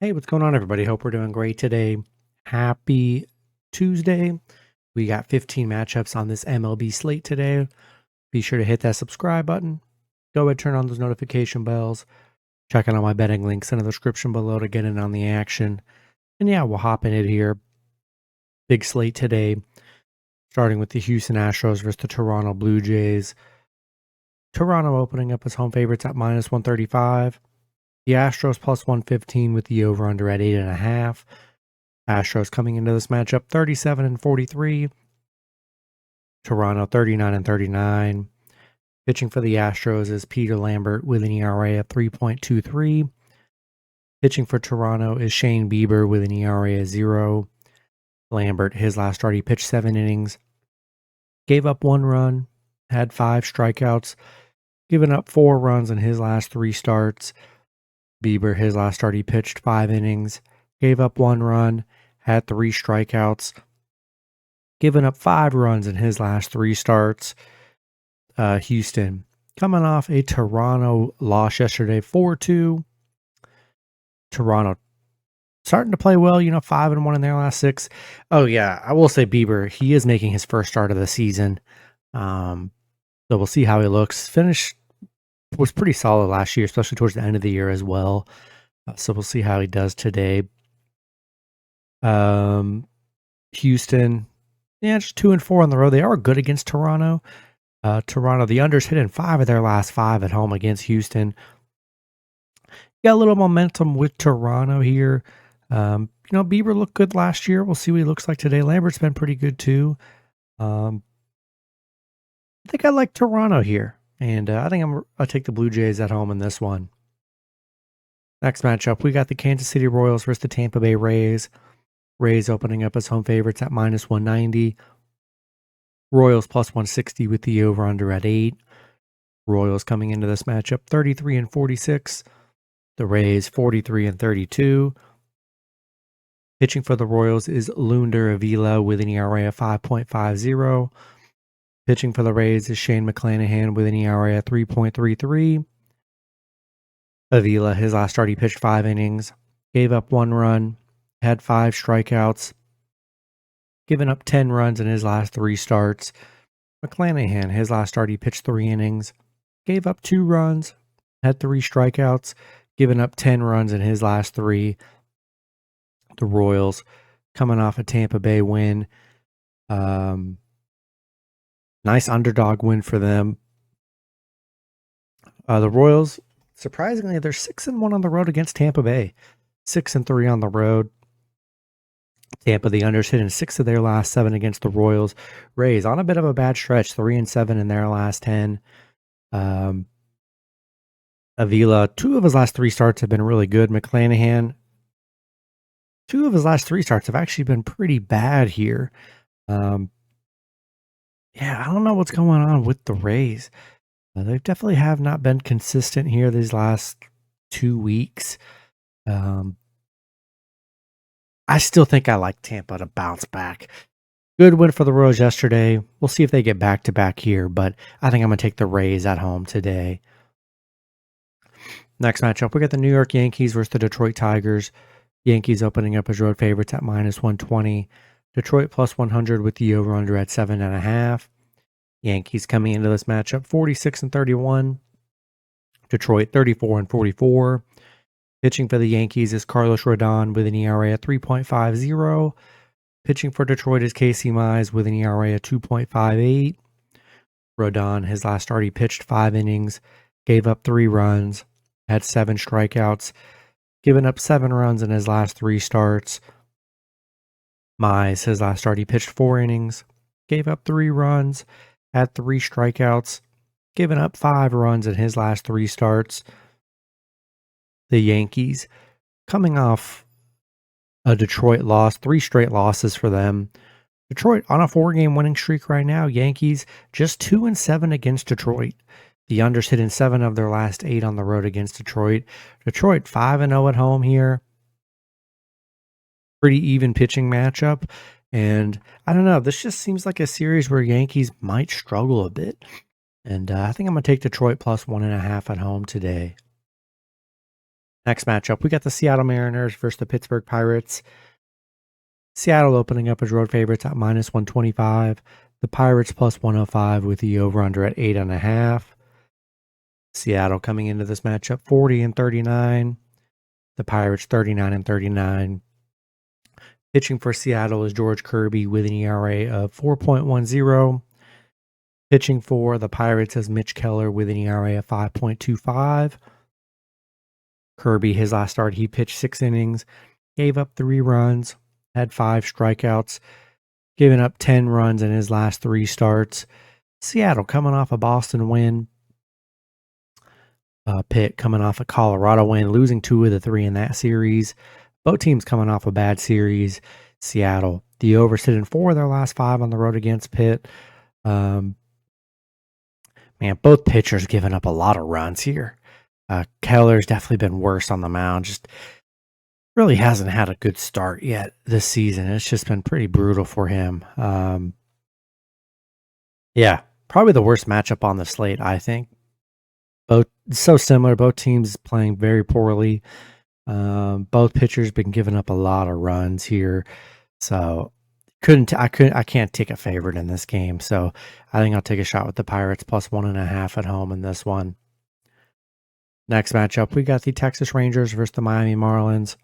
Hey, what's going on, everybody? Hope we're doing great today. Happy Tuesday. We got 15 matchups on this MLB slate today. Be sure to hit that subscribe button. Go ahead, turn on those notification bells. Check out all my betting links in the description below to get in on the action. And yeah, we'll hop in it here. Big slate today, starting with the Houston Astros versus the Toronto Blue Jays. Toronto opening up as home favorites at -135. The Astros +115 with the over-under at 8.5. Astros coming into this matchup 37-43. Toronto 39-39. Pitching for the Astros is Peter Lambert with an ERA of 3.23. Pitching for Toronto is Shane Bieber with an ERA of 0. Lambert, his last start, he pitched 7 innings, gave up 1 run, had 5 strikeouts, given up 4 runs in his last 3 starts. Bieber, his last start, he pitched 5 innings, gave up 1 run, had 3 strikeouts, given up 5 runs in his last 3 starts. Houston, coming off a Toronto loss yesterday, 4-2. Toronto starting to play well, 5-1 in their last 6. Oh, yeah, I will say Bieber, he is making his first start of the season. So we'll see how he looks. Finish was pretty solid last year, especially towards the end of the year as well. So we'll see how he does today. Houston, just 2-4 on the road. They are good against Toronto. Toronto, the unders hit in 5 of their last 5 at home against Houston. Got a little momentum with Toronto here. Bieber looked good last year. We'll see what he looks like today. Lambert's been pretty good too. I think I like Toronto here, and I think I'll take the Blue Jays at home in this one. Next matchup, we got the Kansas City Royals versus the Tampa Bay Rays. Rays opening up as home favorites at -190. Royals +160 with the over-under at 8. Royals coming into this matchup 33-46. The Rays 43-32. Pitching for the Royals is Lunder Avila with an ERA of 5.50. Pitching for the Rays is Shane McClanahan with an ERA of 3.33. Avila, his last start, he pitched 5 innings, gave up 1 run, had 5 strikeouts, given up 10 runs in his last 3 starts. McClanahan, his last start, he pitched 3 innings, gave up 2 runs, had 3 strikeouts, given up 10 runs in his last 3. The Royals coming off a Tampa Bay win. Nice underdog win for them. The Royals, surprisingly, they're 6-1 on the road against Tampa Bay. 6-3 on the road. Tampa, the unders hit in 6 of their last 7 against the Royals. Rays on a bit of a bad stretch, 3-7 in their last 10. Avila, 2 of his last 3 starts have been really good. McClanahan, 2 of his last 3 starts have actually been pretty bad here. I don't know what's going on with the Rays. They definitely have not been consistent here these last 2 weeks. I still think I like Tampa to bounce back. Good win for the Royals yesterday. We'll see if they get back-to-back here, but I think I'm going to take the Rays at home today. Next matchup, we got the New York Yankees versus the Detroit Tigers. Yankees opening up as road favorites at -120. Detroit +100 with the over-under at 7.5. Yankees coming into this matchup 46-31. Detroit 34-44. Pitching for the Yankees is Carlos Rodon with an ERA at 3.50. Pitching for Detroit is Casey Mize with an ERA at 2.58. Rodon, his last start, he pitched 5 innings, gave up 3 runs, had 7 strikeouts, given up 7 runs in his last 3 starts. Mize, his last start, he pitched 4 innings, gave up 3 runs, had 3 strikeouts, given up 5 runs in his last 3 starts. The Yankees coming off a Detroit loss, 3 straight losses for them. Detroit on a 4-game winning streak right now. Yankees just 2-7 against Detroit. The unders hit in 7 of their last 8 on the road against Detroit. Detroit 5-0 at home here. Pretty even pitching matchup. And I don't know, this just seems like a series where Yankees might struggle a bit. And I think I'm going to take Detroit +1.5 at home today. Next matchup, we got the Seattle Mariners versus the Pittsburgh Pirates. Seattle opening up as road favorites at -125. The Pirates +105 with the over-under at 8.5. Seattle coming into this matchup 40-39. The Pirates 39-39. Pitching for Seattle is George Kirby with an ERA of 4.10. Pitching for the Pirates is Mitch Keller with an ERA of 5.25. Kirby, his last start, he pitched 6 innings, gave up 3 runs, had 5 strikeouts, giving up 10 runs in his last 3 starts. Seattle coming off a Boston win. Pitt coming off a Colorado win, losing 2 of the 3 in that series. Both teams coming off a bad series. Seattle, the over sitting 4 of their last 5 on the road against Pitt. Man, both pitchers giving up a lot of runs here. Keller's definitely been worse on the mound. Just really hasn't had a good start yet this season. It's just been pretty brutal for him. Yeah, probably the worst matchup on the slate, I think. Both so similar. Both teams playing very poorly. Both pitchers been giving up a lot of runs here. So I can't take a favorite in this game. So I think I'll take a shot with the Pirates +1.5 at home in this one. Next matchup, we got the Texas Rangers versus the Miami Marlins.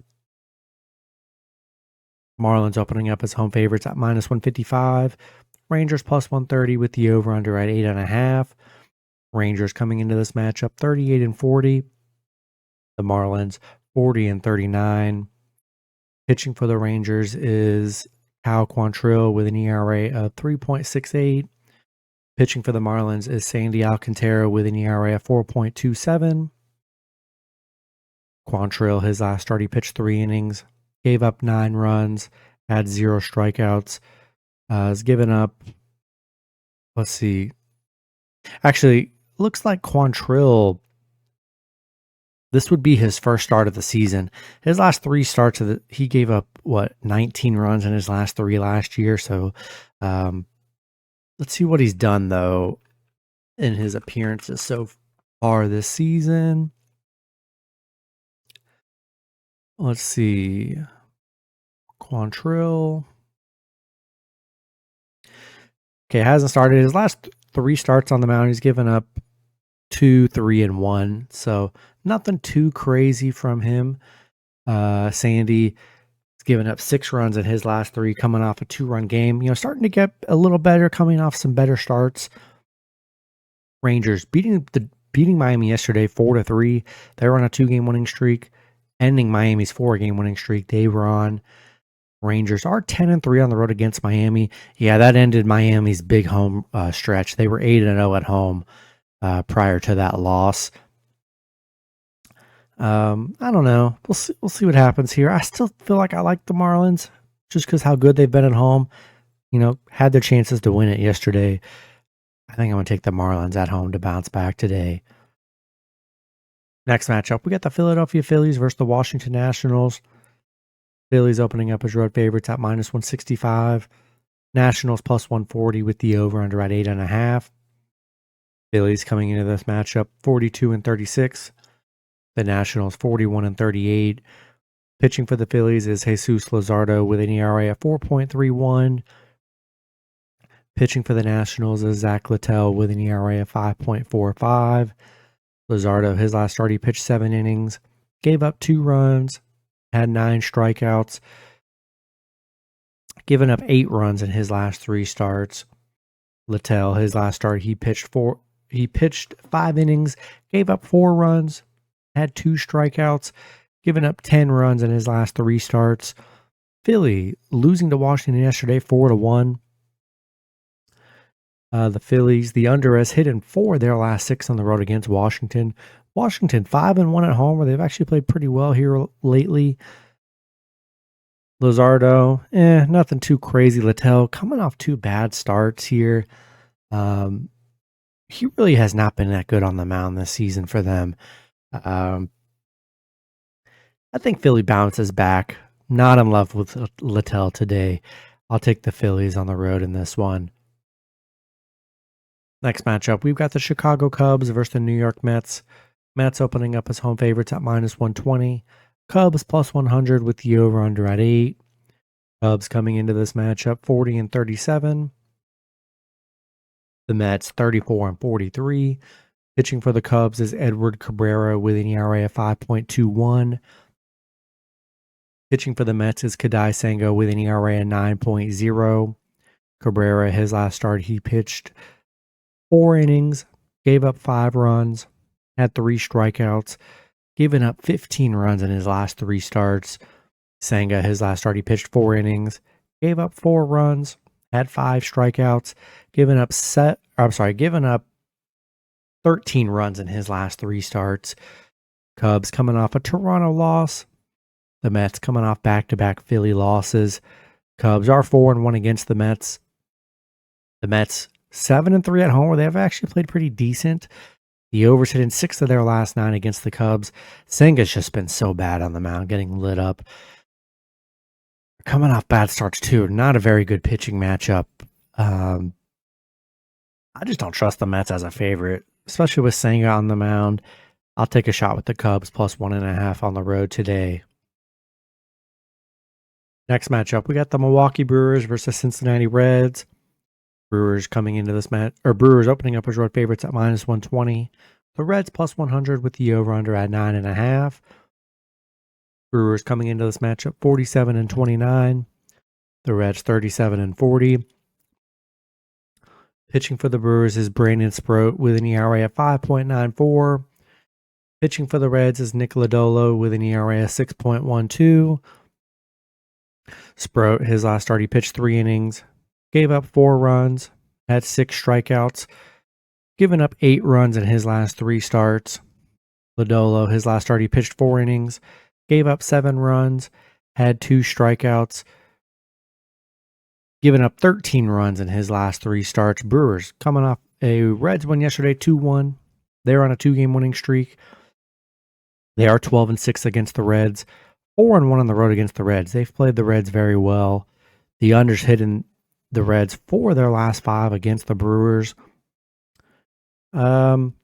Marlins opening up as home favorites at -155. Rangers +130 with the over-under at 8.5. Rangers coming into this matchup 38-40. The Marlins 40-39. Pitching for the Rangers is Cal Quantrill with an ERA of 3.68. Pitching for the Marlins is Sandy Alcantara with an ERA of 4.27. Quantrill, his last start, he pitched 3 innings, gave up 9 runs, had 0 strikeouts, has given up, let's see, actually, looks like Quantrill, this would be his first start of the season. His last 3 starts, he gave up, 19 runs in his last 3 last year, so let's see what he's done, though, in his appearances so far this season. Let's see. Quantrill. Okay, hasn't started. His last 3 starts on the mound, he's given up 2, 3, and 1. So nothing too crazy from him. Sandy has given up 6 runs in his last 3, coming off a 2-run game. Starting to get a little better, coming off some better starts. Rangers beating Miami yesterday 4-3. They were on a 2-game winning streak, ending Miami's 4-game winning streak they were on. Rangers are 10-3 on the road against Miami. Yeah, that ended Miami's big home stretch. They were 8-0 at home prior to that loss. I don't know. We'll see what happens here. I still feel like I like the Marlins just because how good they've been at home. Had their chances to win it yesterday. I think I'm going to take the Marlins at home to bounce back today. Next matchup, we got the Philadelphia Phillies versus the Washington Nationals. Phillies opening up as road favorites at -165. Nationals +140 with the over-under at 8.5. Phillies coming into this matchup 42-36. The Nationals 41-38. Pitching for the Phillies is Jesus Luzardo with an ERA of 4.31. Pitching for the Nationals is Zach Littell with an ERA of 5.45. Luzardo, his last start, he pitched 7 innings, gave up 2 runs, had 9 strikeouts, given up 8 runs in his last 3 starts. Littell, his last start, he pitched 5 innings, gave up 4 runs, had 2 strikeouts, given up 10 runs in his last 3 starts. Philly losing to Washington yesterday 4-1. The Phillies, the under has hit in 4 of their last 6 on the road against Washington. Washington 5-1 at home, where they've actually played pretty well here lately. Luzardo, nothing too crazy. Littell coming off 2 bad starts here. He really has not been that good on the mound this season for them. I think Philly bounces back. Not in love with Littell today. I'll take the Phillies on the road in this one. Next matchup, we've got the Chicago Cubs versus the New York Mets. Mets opening up as home favorites at -120. Cubs +100 with the over-under at 8. Cubs coming into this matchup 40-37. The Mets 34-43. Pitching for the Cubs is Edward Cabrera with an ERA of 5.21. Pitching for the Mets is Kadai Senga with an ERA of 9.0. Cabrera, his last start, he pitched 4 innings, gave up 5 runs, had 3 strikeouts, given up 15 runs in his last 3 starts. Senga, his last start, he pitched 4 innings, gave up 4 runs, had 5 strikeouts, given up 13 runs in his last 3 starts. Cubs coming off a Toronto loss. The Mets coming off back-to-back Philly losses. Cubs are 4-1 against the Mets. The Mets 7-3 at home, where they have actually played pretty decent. The overs hit in 6 of their last 9 against the Cubs. Senga's just been so bad on the mound, getting lit up. Coming off bad starts too. Not a very good pitching matchup. I just don't trust the Mets as a favorite, especially with Senga on the mound. I'll take a shot with the Cubs +1.5 on the road today. Next matchup, we got the Milwaukee Brewers versus Cincinnati Reds. Brewers coming into this Brewers opening up as road favorites at -120. The Reds +100 with the over-under at 9.5. Brewers coming into this matchup 47-29. The Reds 37-40. Pitching for the Brewers is Brandon Sproat with an ERA of 5.94. Pitching for the Reds is Nick Lodolo with an ERA of 6.12. Sproat, his last start, he pitched 3 innings, gave up 4 runs, had 6 strikeouts, given up 8 runs in his last 3 starts. Lodolo, his last start, he pitched 4 innings, gave up 7 runs, had 2 strikeouts, given up 13 runs in his last 3 starts. Brewers coming off a Reds win yesterday, 2-1. They're on a 2-game winning streak. They are 12-6 against the Reds. 4-1 on the road against the Reds. They've played the Reds very well. The unders hitting the Reds 4 of their last 5 against the Brewers. Lodolo,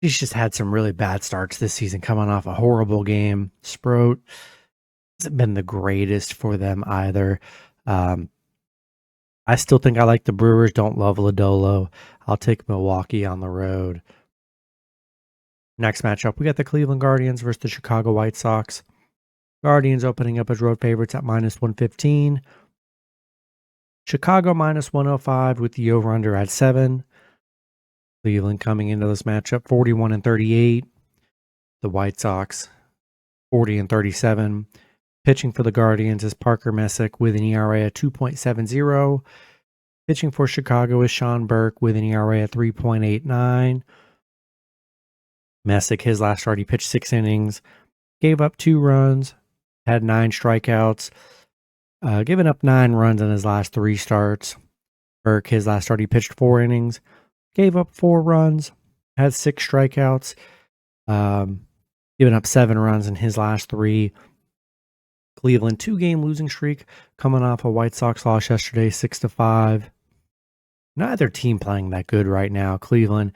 he's just had some really bad starts this season, coming off a horrible game. Sproat hasn't been the greatest for them either. I still think I like the Brewers. Don't love Lodolo. I'll take Milwaukee on the road. Next matchup, we got the Cleveland Guardians versus the Chicago White Sox. Guardians opening up as road favorites at -115. Chicago -105 with the over-under at 7. Cleveland coming into this matchup 41-38. The White Sox 40-37. Pitching for the Guardians is Parker Messick with an ERA of 2.70. Pitching for Chicago is Sean Burke with an ERA of 3.89. Messick, his last start, he pitched 6 innings, gave up 2 runs, had 9 strikeouts, given up 9 runs in his last 3 starts. Burke, his last start, he pitched 4 innings, gave up 4 runs, had 6 strikeouts, given up 7 runs in his last 3. Cleveland 2-game losing streak, coming off a White Sox loss yesterday, 6-5. Neither team playing that good right now. Cleveland,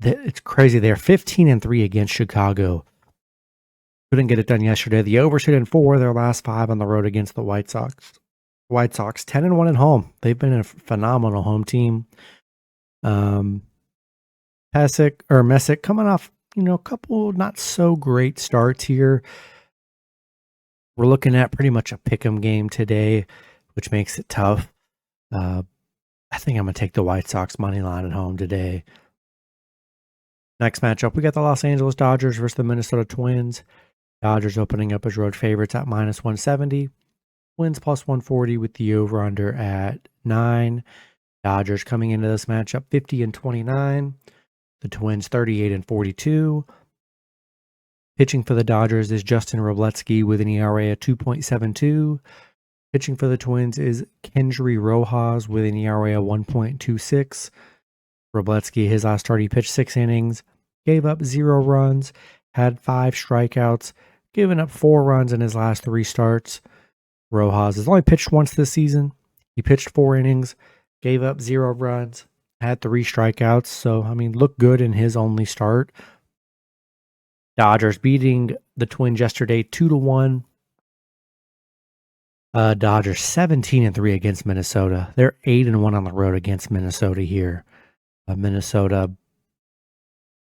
it's crazy. They're 15-3 against Chicago. Couldn't get it done yesterday. The overs hit in 4 of their last 5 on the road against the White Sox. White Sox 10-1 at home. They've been a phenomenal home team. Messick coming off, a couple not so great starts here. We're looking at pretty much a pick'em game today, which makes it tough. I think I'm going to take the White Sox money line at home today. Next matchup, we got the Los Angeles Dodgers versus the Minnesota Twins. Dodgers opening up as road favorites at -170. Twins +140 with the over-under at 9. Dodgers coming into this matchup 50-29. The Twins 38-42. Pitching for the Dodgers is Justin Robletsky with an ERA of 2.72. Pitching for the Twins is Kendry Rojas with an ERA of 1.26. Robletsky, his last start, he pitched 6 innings, gave up 0 runs, had 5 strikeouts, given up 4 runs in his last 3 starts. Rojas has only pitched once this season. He pitched 4 innings, gave up 0 runs, had 3 strikeouts. So, I mean, looked good in his only start. Dodgers beating the Twins yesterday 2-1. Dodgers 17-3 against Minnesota. They're 8-1 on the road against Minnesota here. Minnesota,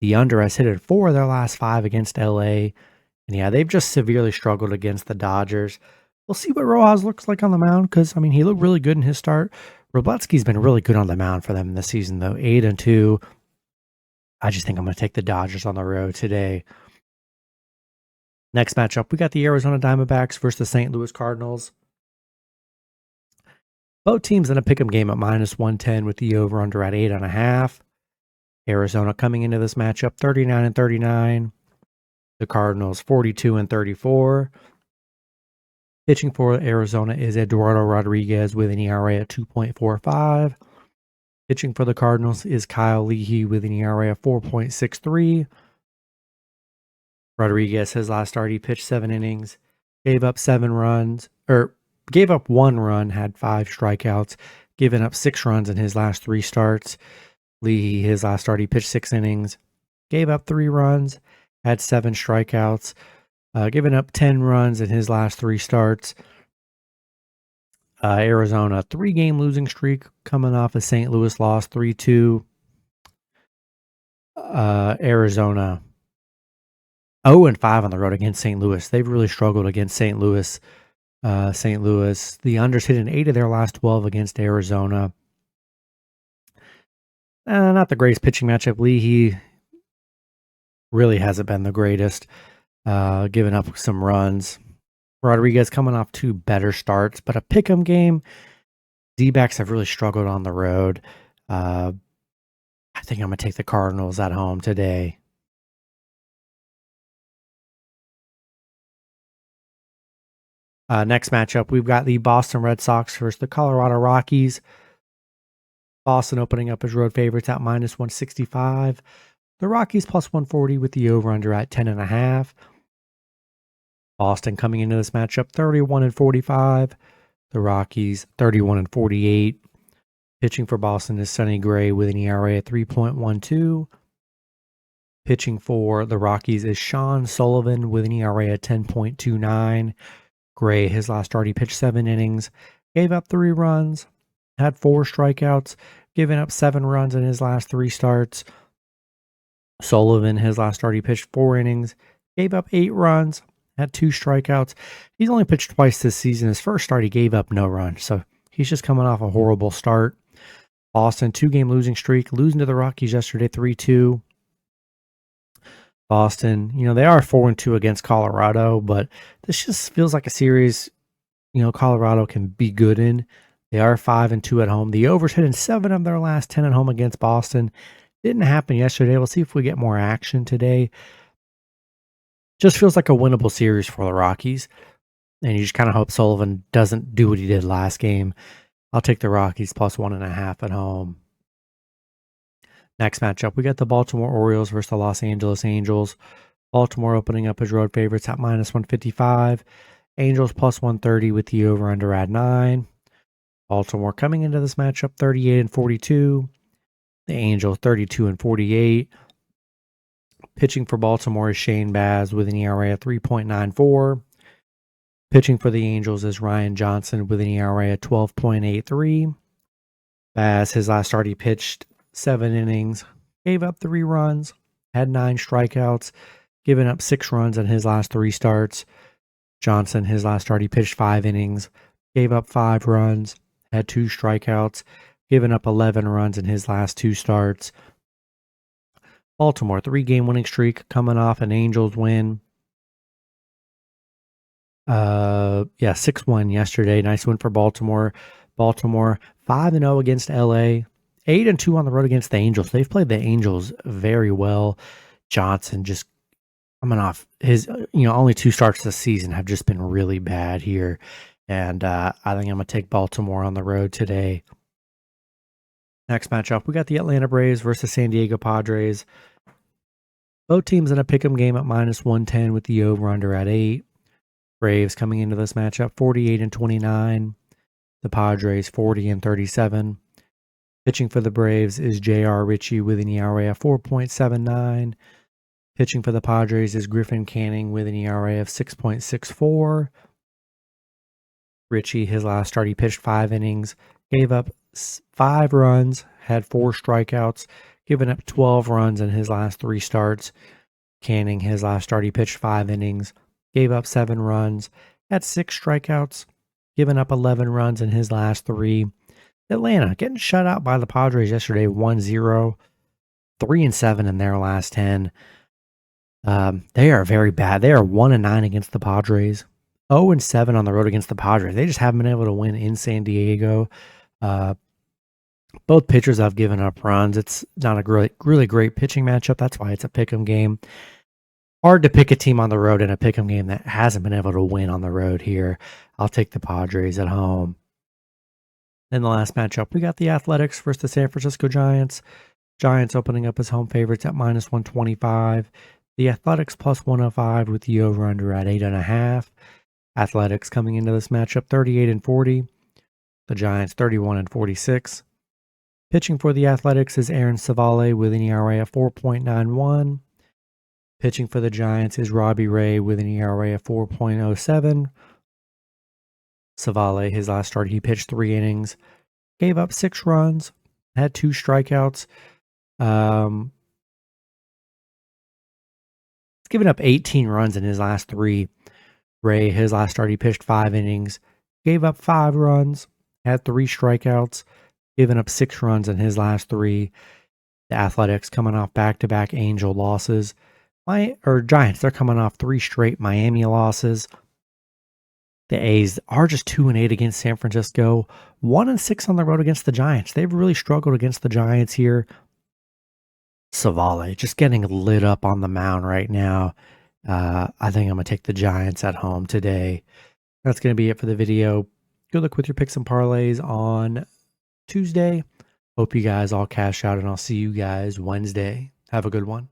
the under has hit it 4 of their last 5 against LA. And yeah, they've just severely struggled against the Dodgers. We'll see what Rojas looks like on the mound because, I mean, he looked really good in his start. Robleski's been really good on the mound for them this season, though. 8-2. I just think I'm going to take the Dodgers on the road today. Next matchup, we got the Arizona Diamondbacks versus the St. Louis Cardinals. Both teams in a pick'em game at -110 with the over-under at 8.5. Arizona coming into this matchup 39-39. The Cardinals 42-34. Pitching for Arizona is Eduardo Rodriguez with an ERA at 2.45. Pitching for the Cardinals is Kyle Leahy with an ERA of 4.63. Rodriguez, his last start, he pitched 7 innings, gave up 1 run, had 5 strikeouts, given up 6 runs in his last 3 starts. Leahy, his last start, he pitched 6 innings, gave up 3 runs, had 7 strikeouts, given up 10 runs in his last 3 starts. Arizona, 3-game losing streak coming off a St. Louis loss, 3-2. Arizona 0-5 on the road against St. Louis. They've really struggled against St. Louis. St. Louis, the unders hit in 8 of their last 12 against Arizona. Not the greatest pitching matchup. Leahy really hasn't been the greatest, giving up some runs. Rodriguez coming off 2 better starts, but a pick'em game. D-backs have really struggled on the road. I think I'm going to take the Cardinals at home today. Next matchup, we've got the Boston Red Sox versus the Colorado Rockies. Boston opening up as road favorites at -165. The Rockies +140 with the over-under at 10.5. Boston coming into this matchup 31-45. The Rockies 31-48. Pitching for Boston is Sonny Gray with an ERA at 3.12. Pitching for the Rockies is Sean Sullivan with an ERA at 10.29. Gray, his last start, he pitched 7 innings, gave up 3 runs, had 4 strikeouts, giving up 7 runs in his last 3 starts. Sullivan, his last start, he pitched 4 innings, gave up 8 runs, had 2 strikeouts. He's only pitched twice this season. His first start, he gave up no runs, so he's just coming off a horrible start. Boston, 2-game losing streak, losing to the Rockies yesterday, 3-2. Boston, they are 4-2 against Colorado, but this just feels like a series, Colorado can be good in. They are 5-2 at home. The overs hit in 7 of their last 10 at home against Boston. Didn't happen yesterday. We'll see if we get more action today. Just feels like a winnable series for the Rockies. And you just kind of hope Sullivan doesn't do what he did last game. I'll take the Rockies +1.5 at home. Next matchup, we got the Baltimore Orioles versus the Los Angeles Angels. Baltimore opening up as road favorites at -155. Angels +130 with the over-under at 9. Baltimore coming into this matchup 38-42. The Angels 32-48. Pitching for Baltimore is Shane Baz with an ERA of 3.94. Pitching for the Angels is Ryan Johnson with an ERA of 12.83. Baz, his last start, he pitched 7 innings, gave up 3 runs, had 9 strikeouts, given up 6 runs in his last 3 starts. Johnson, his last start, he pitched 5 innings, gave up 5 runs, had 2 strikeouts, given up 11 runs in his last 2 starts. Baltimore, 3-game winning streak coming off an Angels win. 6-1 yesterday. Nice win for Baltimore. Baltimore 5-0 against LA. 8-2 on the road against the Angels. They've played the Angels very well. Johnson just coming off his, only 2 starts this season have just been really bad here. And I think I'm going to take Baltimore on the road today. Next matchup, we got the Atlanta Braves versus San Diego Padres. Both teams in a pick'em game at -110 with the over-under at 8. Braves coming into this matchup 48-29. The Padres 40-37. Pitching for the Braves is J.R. Ritchie with an ERA of 4.79. Pitching for the Padres is Griffin Canning with an ERA of 6.64. Ritchie, his last start, he pitched 5 innings, gave up 5 runs, had 4 strikeouts, given up 12 runs in his last 3 starts. Canning, his last start, he pitched 5 innings, gave up 7 runs, had 6 strikeouts, given up 11 runs in his last 3. Atlanta getting shut out by the Padres yesterday, 1-0, 3-7 in their last 10. They are very bad. They are 1-9 against the Padres, 0-7 on the road against the Padres. They just haven't been able to win in San Diego. Both pitchers have given up runs. It's not a really great pitching matchup. That's why it's a pick'em game. Hard to pick a team on the road in a pick'em game that hasn't been able to win on the road here. I'll take the Padres at home. In the last matchup, we got the Athletics versus the San Francisco Giants. Giants opening up as home favorites at -125. The Athletics +105 with the over-under at 8.5. Athletics coming into this matchup 38-40. The Giants 31-46. Pitching for the Athletics is Aaron Savale with an ERA of 4.91. Pitching for the Giants is Robbie Ray with an ERA of 4.07. Savale, his last start, he pitched 3 innings, gave up 6 runs, had 2 strikeouts. He's given up 18 runs in his last 3. Ray, his last start, he pitched 5 innings, gave up 5 runs, had 3 strikeouts, given up 6 runs in his last 3. The Athletics coming off back-to-back Angel losses. Giants, they're coming off 3 straight Miami losses. The A's are just 2-8 against San Francisco, 1-6 on the road against the Giants. They've really struggled against the Giants here. Savale just getting lit up on the mound right now. I think I'm going to take the Giants at home today. That's going to be it for the video. Good luck with your picks and parlays on Tuesday. Hope you guys all cash out, and I'll see you guys Wednesday. Have a good one.